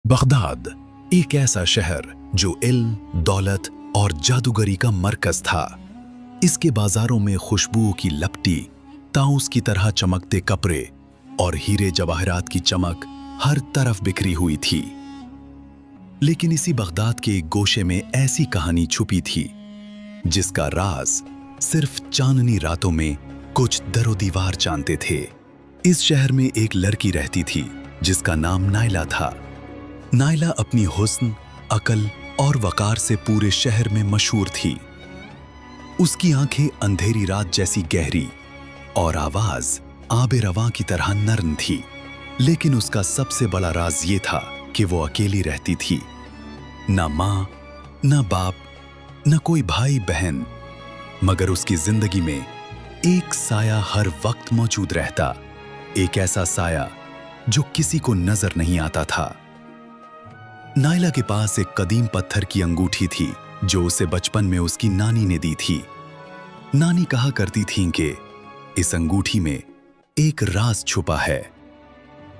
Baghdad एक ऐसा शहर जो इल्म, दौलत और जादूगरी का मरकज था। इसके बाजारों में खुशबुओं की लपटी, ताउस की तरह चमकते कपड़े और हीरे जवाहरात की चमक हर तरफ बिखरी हुई थी। लेकिन इसी बगदाद के एक गोशे में ऐसी कहानी छुपी थी जिसका राज सिर्फ चांदनी रातों में कुछ दरो दीवार जानते थे। इस शहर में एक लड़की रहती थी जिसका नाम नायला था। नायला अपनी हुस्न, अकल और वकार से पूरे शहर में मशहूर थी। उसकी आंखें अंधेरी रात जैसी गहरी और आवाज आबे रवां की तरह नर्म थी। लेकिन उसका सबसे बड़ा राज ये था कि वो अकेली रहती थी। न माँ, न बाप, न कोई भाई बहन, मगर उसकी जिंदगी में एक साया हर वक्त मौजूद रहता। एक ऐसा साया जो किसी को नजर नहीं आता था। नायला के पास एक कदीम पत्थर की अंगूठी थी जो उसे बचपन में उसकी नानी ने दी थी। नानी कहा करती थीं कि इस अंगूठी में एक राज छुपा है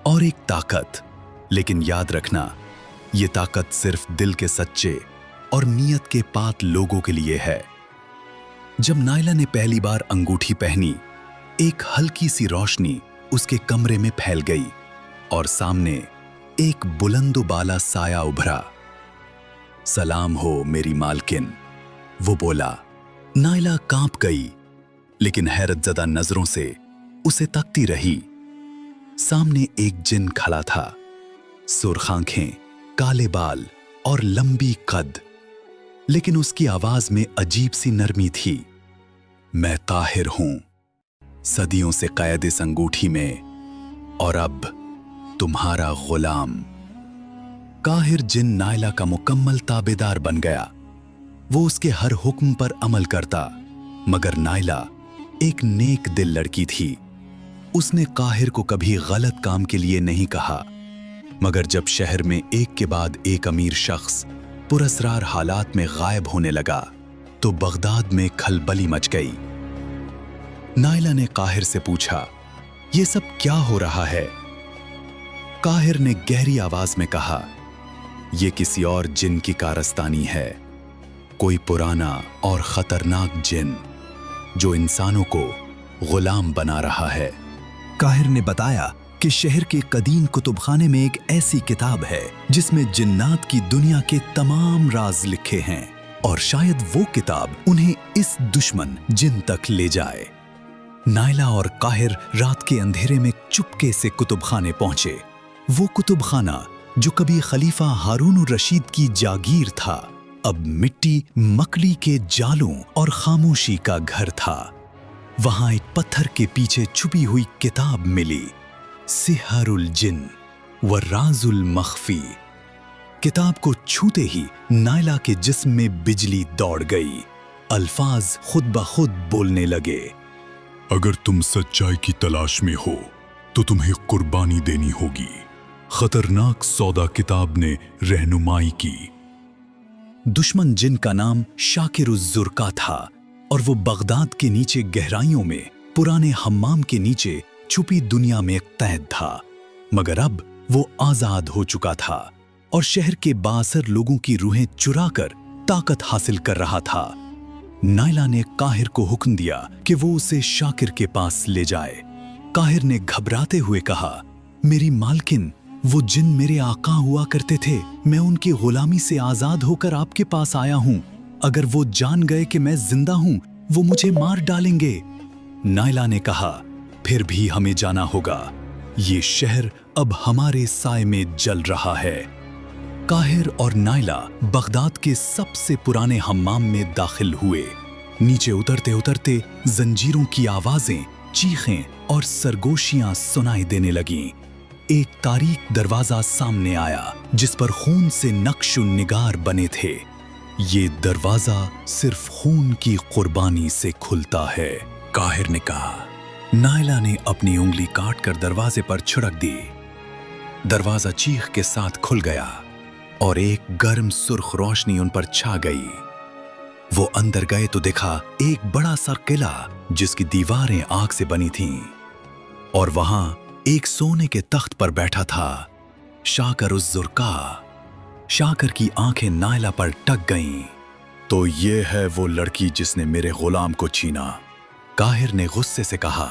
और एक ताकत। लेकिन याद रखना, ये ताकत सिर्फ दिल के सच्चे और नीयत के पाक लोगों के लिए है। जब नायला ने पहली बार अंगूठी पहनी, एक हल्की सी रोशनी उसके कमरे में फैल गई और सामने एक बुलंदो-बाला साया उभरा। सलाम हो मेरी मालकिन, वो बोला। नायला कांप गई, लेकिन हैरतजदा नजरों से उसे तकती रही। सामने एक जिन खड़ा था, सुर्ख आंखें, काले बाल और लंबी कद। लेकिन उसकी आवाज में अजीब सी नरमी थी। मैं ताहिर हूं, सदियों से कैद इस अंगूठी में, और अब तुम्हारा गुलाम। काहिर जिन नायला का मुकम्मल ताबेदार बन गया। वो उसके हर हुक्म पर अमल करता। मगर नायला एक नेक दिल लड़की थी। उसने काहिर को कभी गलत काम के लिए नहीं कहा। मगर जब शहर में एक के बाद एक अमीर शख्स पुरस्रार हालात में गायब होने लगा तो बगदाद में खलबली मच गई। नायला ने काहिर से पूछा, ये सब क्या हो रहा है? काहिर ने गहरी आवाज में कहा, यह किसी और जिन की कारस्तानी है। कोई पुराना और खतरनाक जिन जो इंसानों को गुलाम बना रहा है। काहिर ने बताया कि शहर के कदीम कुतुबखाने में एक ऐसी किताब है जिसमें जिन्नात की दुनिया के तमाम राज लिखे हैं, और शायद वो किताब उन्हें इस दुश्मन जिन तक ले जाए। नायला और काहिर रात के अंधेरे में चुपके से कुतुबखाने पहुंचे। वो कुतुबखाना जो कभी खलीफा हारून रशीद की जागीर था, अब मिट्टी, मकड़ी के जालों और खामोशी का घर था। वहां एक पत्थर के पीछे छुपी हुई किताब मिली, सिहरुल जिन व राजुल मख्फी। किताब को छूते ही नायला के जिस्म में बिजली दौड़ गई। अल्फाज खुद ब खुद बोलने लगे। अगर तुम सच्चाई की तलाश में हो तो तुम्हें कुर्बानी देनी होगी। खतरनाक सौदा किताब ने रहनुमाई की। दुश्मन जिन का नाम शाकिरुज़्ज़ुरका था और वो बगदाद के नीचे गहराइयों में पुराने हम्माम के नीचे छुपी दुनिया में कैद था। मगर अब वो आजाद हो चुका था और शहर के बासर लोगों की रूहें चुराकर ताकत हासिल कर रहा था। नायला ने काहिर को हुक्म दिया कि वो उसे शाकिर के पास ले जाए। काहिर ने घबराते हुए कहा, मेरी मालकिन, वो जिन मेरे आका हुआ करते थे। मैं उनकी गुलामी से आजाद होकर आपके पास आया हूं। अगर वो जान गए कि मैं जिंदा हूं, वो मुझे मार डालेंगे। नायला ने कहा, फिर भी हमें जाना होगा। ये शहर अब हमारे साए में जल रहा है। काहिर और नायला बगदाद के सबसे पुराने हम्माम में दाखिल हुए। नीचे उतरते उतरते जंजीरों की आवाजें, चीखें और सरगोशियां सुनाई देने लगीं। एक तारीक दरवाजा सामने आया जिस पर खून से नक्श निगार बने थे। ये दरवाजा सिर्फ खून की कुर्बानी से खुलता है, काहिर ने कहा। नायला ने अपनी उंगली काटकर दरवाजे पर छिड़क दी। दरवाजा चीख के साथ खुल गया और एक गर्म सुर्ख रोशनी उन पर छा गई। वो अंदर गए तो देखा एक बड़ा सा किला जिसकी दीवारें आग से बनी थीं, और वहां एक सोने के तख्त पर बैठा था शाकर उस जुर्का। शाकर की आंखें नायला पर टक गईं। तो ये है वो लड़की जिसने मेरे गुलाम को छीना। काहिर ने गुस्से से कहा,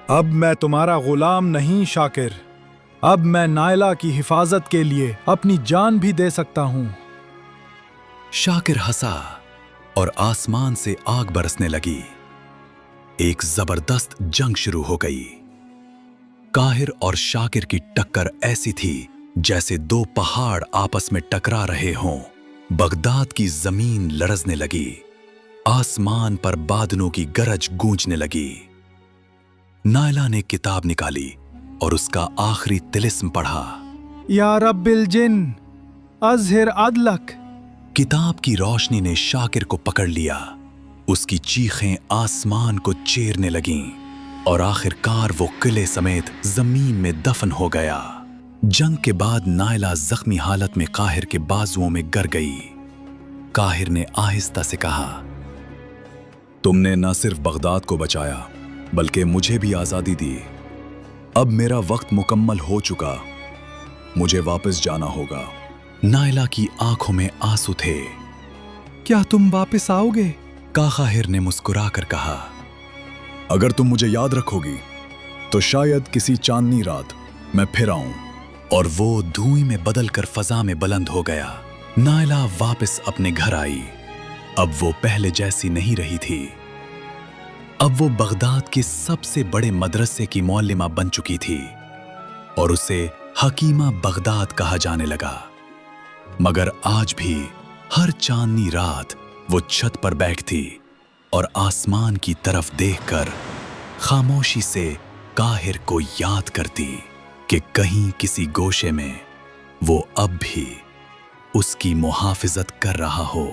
अब मैं तुम्हारा गुलाम नहीं शाकिर, अब मैं नायला की हिफाजत के लिए अपनी जान भी दे सकता हूं। शाकिर हंसा और आसमान से आग बरसने लगी। एक जबरदस्त जंग शुरू हो गई। काहिर और शाकिर की टक्कर ऐसी थी जैसे दो पहाड़ आपस में टकरा रहे हों। बगदाद की जमीन लरजने लगी। आसमान पर बादलों की गरज गूंजने लगी। नायला ने किताब निकाली और उसका आखिरी तिलिस्म पढ़ा। या रब्बिल जिन अज़हिर अदलक। किताब की रोशनी ने शाकिर को पकड़ लिया। उसकी चीखें आसमान को चीरने लगीं और आखिरकार वो किले समेत जमीन में दफन हो गया। जंग के बाद नायला जख्मी हालत में काहिर के बाजुओं में गिर गई। काहिर ने आहिस्ता से कहा, तुमने न सिर्फ बगदाद को बचाया बल्कि मुझे भी आजादी दी। अब मेरा वक्त मुकम्मल हो चुका, मुझे वापस जाना होगा। नायला की आंखों में आंसू थे। क्या तुम वापस आओगे? काहिर ने मुस्कुराकर कहा, अगर तुम मुझे याद रखोगी तो शायद किसी चांदनी रात मैं फिर आऊं। और वो धुएं में बदलकर फजा में बुलंद हो गया। नायला वापस अपने घर आई। अब वो पहले जैसी नहीं रही थी। अब वो बगदाद के सबसे बड़े मदरसे की मौल्लिमा बन चुकी थी और उसे हकीमा बगदाद कहा जाने लगा। मगर आज भी हर चांदनी रात वो छत पर बैठती और आसमान की तरफ देखकर खामोशी से काहिर को याद करती कि कहीं किसी गोशे में वो अब भी उसकी मुहाफिजत कर रहा हो।